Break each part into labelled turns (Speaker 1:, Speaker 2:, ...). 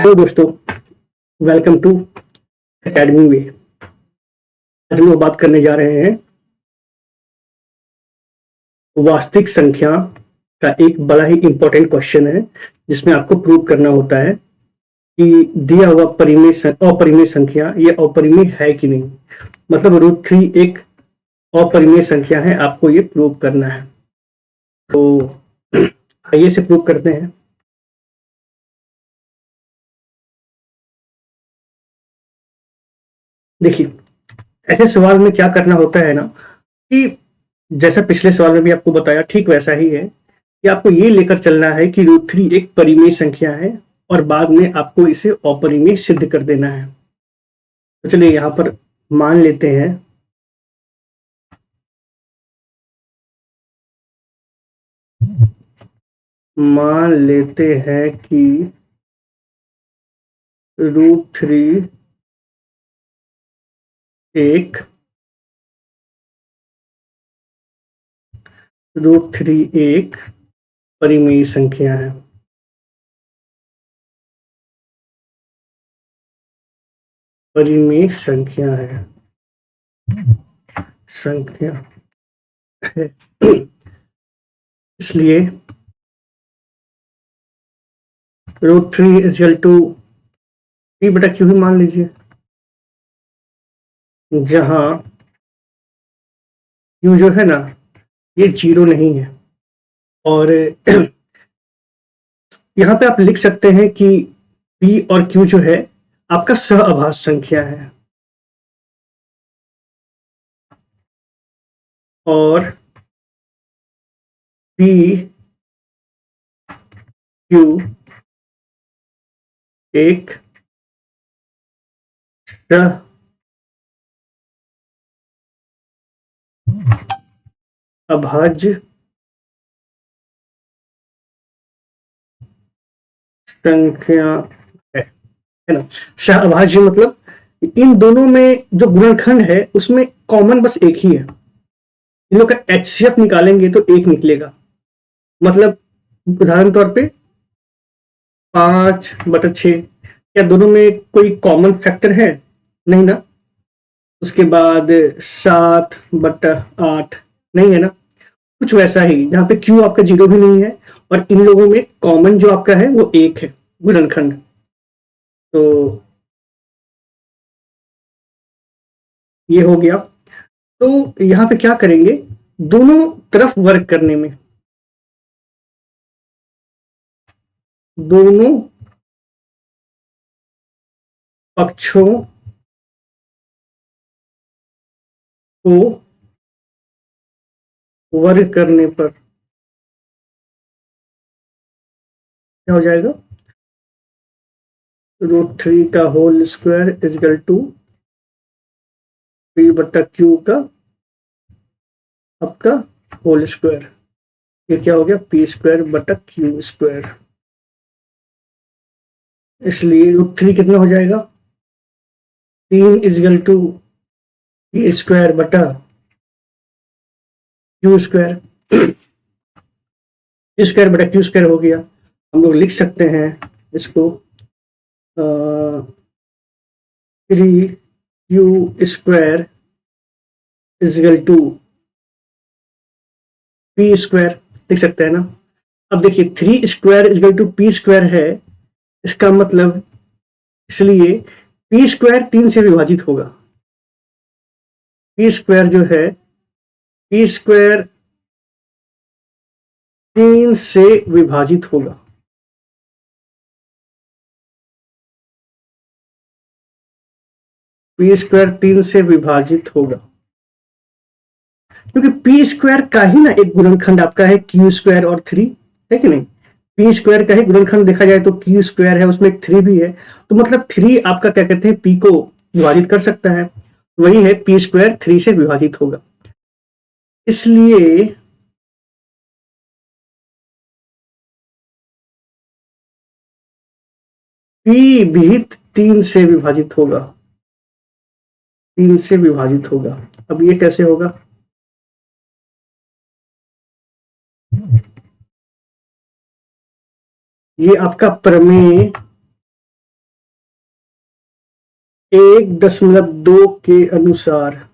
Speaker 1: Hello दोस्तों, welcome to academy वे। आज हम लोग बात करने जा रहे हैं वास्तविक संख्या का एक बड़ा ही इंपॉर्टेंट क्वेश्चन है, जिसमें आपको प्रूव करना होता है कि दिया हुआ अपरिमेय संख्या ये अपरिमेय है कि नहीं। मतलब √3 एक अपरिमेय संख्या है, आपको ये प्रूव करना है। तो आइए से प्रूव करते हैं। देखिए, ऐसे सवाल में क्या करना होता है ना, कि जैसा पिछले सवाल में भी आपको बताया, ठीक वैसा ही है कि आपको ये लेकर चलना है कि √3 एक परिमेय संख्या है और बाद में आपको इसे अपरिमेय सिद्ध कर देना है। तो चलिए यहाँ पर मान लेते हैं कि √3 एक परिमेय संख्या है। परिमेय संख्या है इसलिए √3 इक्वल टू P/Q ही मान लीजिए, जहां Q जो है ना, ये 0 नहीं है। और यहाँ पे आप लिख सकते हैं कि P और Q जो है आपका सहअभाज्य संख्या है, और P Q एक सहअभाज्य संख्या है ना। सहअभाज्य मतलब इन दोनों में जो गुणनखंड है उसमें कॉमन बस एक ही है। इन लोग का HCF निकालेंगे तो एक निकलेगा। मतलब उदाहरण तौर पे 5/6, क्या दोनों में कोई कॉमन फैक्टर है? नहीं ना। उसके बाद 7/8 नहीं है ना। कुछ वैसा ही, जहां पे Q आपका 0 भी नहीं है और इन लोगों में कॉमन जो आपका है वो एक है, गुणनखंड। तो ये हो गया। तो यहाँ पे क्या करेंगे, दोनों तरफ वर्क करने में, दोनों पक्षों को वर्ग करने पर क्या हो जाएगा, √3 का whole square equal to P/Q का आपका होल स्क्वायर। ये क्या हो गया, P²/Q²। इसलिए √3 कितना हो जाएगा, 3 इक्वल टू P²/Q²। P²/Q² हो गया। हम लोग लिख सकते हैं इसको 3Q² इक्वल टू P² लिख सकते हैं ना। अब देखिए, 3² इक्वल टू P² है, इसका मतलब इसलिए P² 3 से विभाजित होगा। P² जो है, P² 3 से विभाजित होगा। P² 3 से विभाजित होगा, क्योंकि P² का ही ना एक गुणनखंड आपका है Q² और 3 है कि नहीं। P² का ही गुणनखंड देखा जाए तो Q² है, उसमें एक 3 भी है। तो मतलब 3 आपका क्या कहते हैं, P को विभाजित कर सकता है। वही है, P² 3 से विभाजित होगा। इसलिए P भी 3 से विभाजित होगा, 3 से विभाजित होगा। अब ये कैसे होगा, ये आपका प्रमेय 1.2 के अनुसार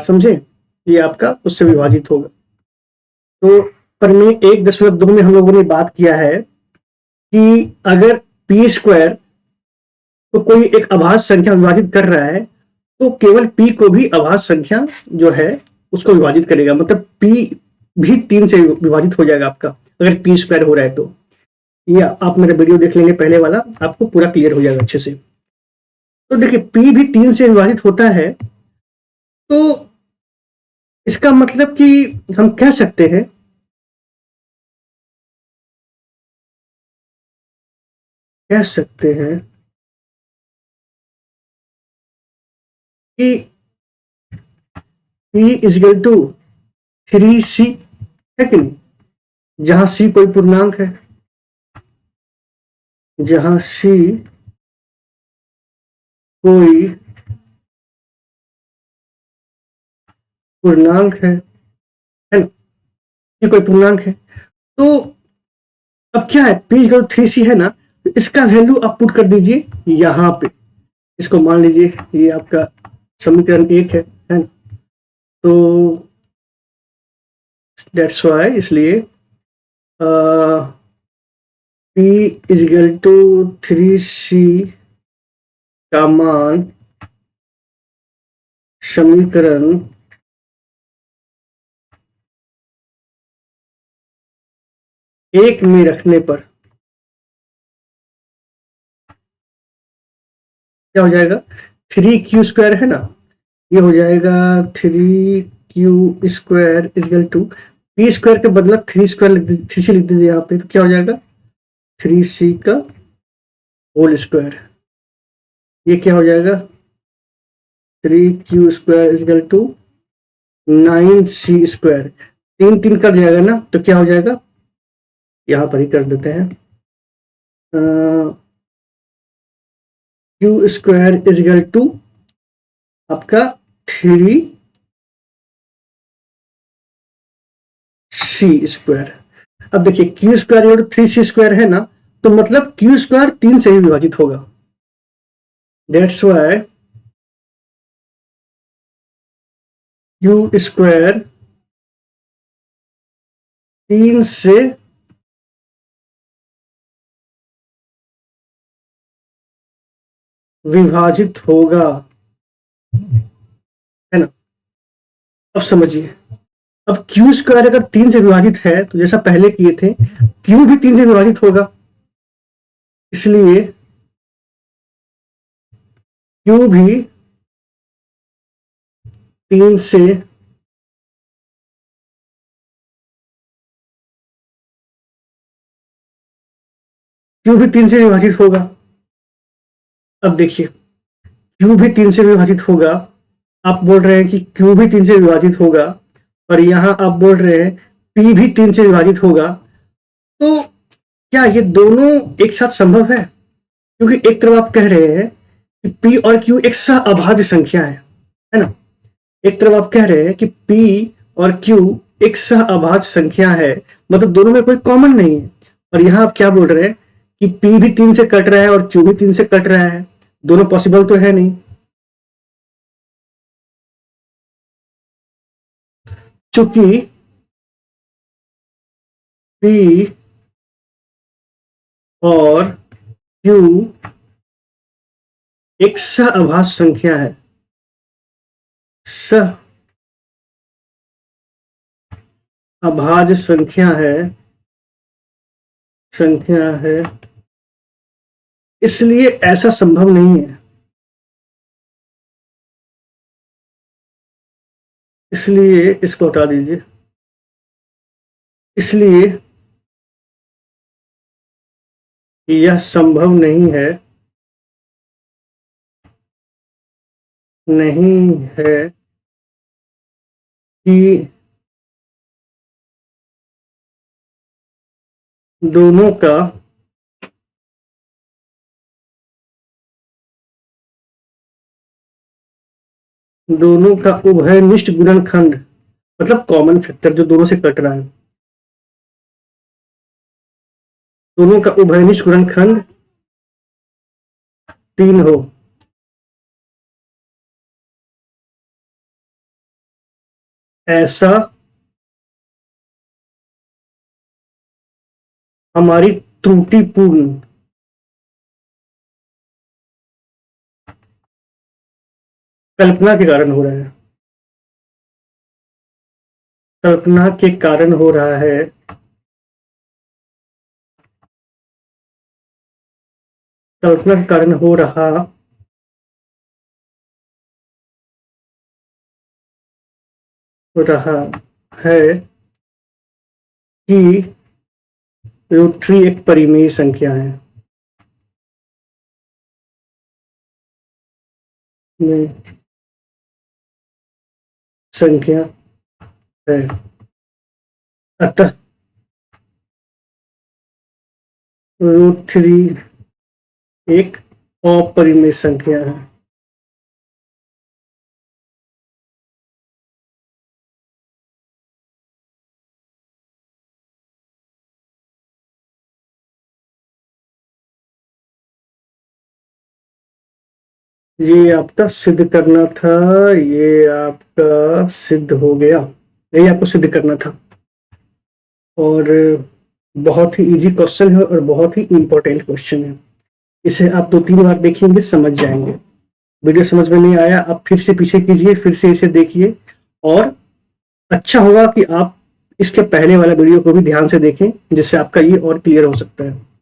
Speaker 1: समझे, ये आपका उससे विभाजित होगा। तो परिमेय 1.2 में हम लोगों ने बात किया है कि अगर पी स्क्वायर तो कोई एक अभाज्य संख्या विभाजित कर रहा है तो केवल पी को भी अभाज्य संख्या जो है उसको विभाजित करेगा, मतलब पी भी 3 से विभाजित हो जाएगा आपका, अगर पी स्क्वायर हो रहा है तो। ये आप मेरा वीडियो देख लेंगे पहले वाला, आपको पूरा क्लियर हो जाएगा अच्छे से। तो देखिए पी भी 3 से विभाजित होता है, तो इसका मतलब कि हम कह सकते हैं कि P is equal to 3C है कि नहीं, जहां C कोई पूर्णांक है, जहां C कोई पूर्णांक है ना, ये कोई पूर्णांक है। तो अब क्या है, P इक्वल टू 3C है ना, तो इसका वैल्यू आप पुट कर दीजिए यहां पे। इसको मान लीजिए ये आपका समीकरण 1 है ना। तो दैट्स वाई, इसलिए P is equal to 3C का मान समीकरण 1 में रखने पर क्या हो जाएगा, 3Q स्क्वायर है ना, ये हो जाएगा 3Q square equal to P square के बदला 3 से लिख दीजिए यहाँ पे, तो क्या हो जाएगा 3C का होल स्क्वायर। ये क्या हो जाएगा 3Q square equal to 9C square, 3 cut जाएगा ना, तो क्या हो जाएगा, यहाँ पर ही कर देते हैं, Q स्क्वायर इजल टू आपका 3C स्क्वायर। अब देखिए Q स्क्वायर 3C स्क्वायर है ना, तो मतलब Q स्क्वायर 3 से ही विभाजित होगा। दैट्स वाई Q स्क्वायर 3 से विभाजित होगा, है ना। अब समझिए, अब Q स्क्वायर अगर 3 से विभाजित है तो जैसा पहले किए थे Q भी 3 से विभाजित होगा, इसलिए Q भी 3 से Q भी 3 से विभाजित होगा। अब देखिए Q भी 3 से विभाजित होगा, आप बोल रहे हैं कि Q भी 3 से विभाजित होगा, और यहां आप बोल रहे हैं P भी 3 से विभाजित होगा। तो क्या ये दोनों एक साथ संभव है, क्योंकि एक तरफ आप कह रहे हैं कि P और Q एक सह अभाज्य संख्या है ना, एक तरफ आप कह रहे हैं कि P और Q एक सह अभाज्य संख्या है, मतलब दोनों में कोई कॉमन नहीं है। और यहां आप क्या बोल रहे हैं कि P भी 3 से कट रहा है और Q भी 3 से कट रहा है, दोनों पॉसिबल तो है नहीं। चूंकि P और Q एक सह अभाज्य संख्या है, सह अभाज्य संख्या है, इसलिए ऐसा संभव नहीं है। इसलिए इसको हटा दीजिए, इसलिए यह संभव नहीं है कि दोनों का उभयनिष्ठ गुणनखंड, मतलब कॉमन फैक्टर जो दोनों से कट रहा है, दोनों का उभयनिष्ठ गुणनखंड 3 हो, ऐसा हमारी त्रुटिपूर्ण कल्पना के कारण हो रहा है, कल्पना के कारण हो रहा है, कल्पना के कारण हो रहा है कि √3 एक परिमेय संख्या है। संख्या है, अतः √3 एक अपरिमेय संख्या है। ये आपका सिद्ध करना था, ये आपका सिद्ध हो गया, यही आपको सिद्ध करना था। और बहुत ही इजी क्वेश्चन है और बहुत ही इंपॉर्टेंट क्वेश्चन है। इसे आप 2-3 बार देखेंगे, समझ जाएंगे। वीडियो समझ में नहीं आया, आप फिर से पीछे कीजिए, फिर से इसे देखिए, और अच्छा होगा कि आप इसके पहले वाला वीडियो को भी ध्यान से देखें, जिससे आपका ये और क्लियर हो सकता है।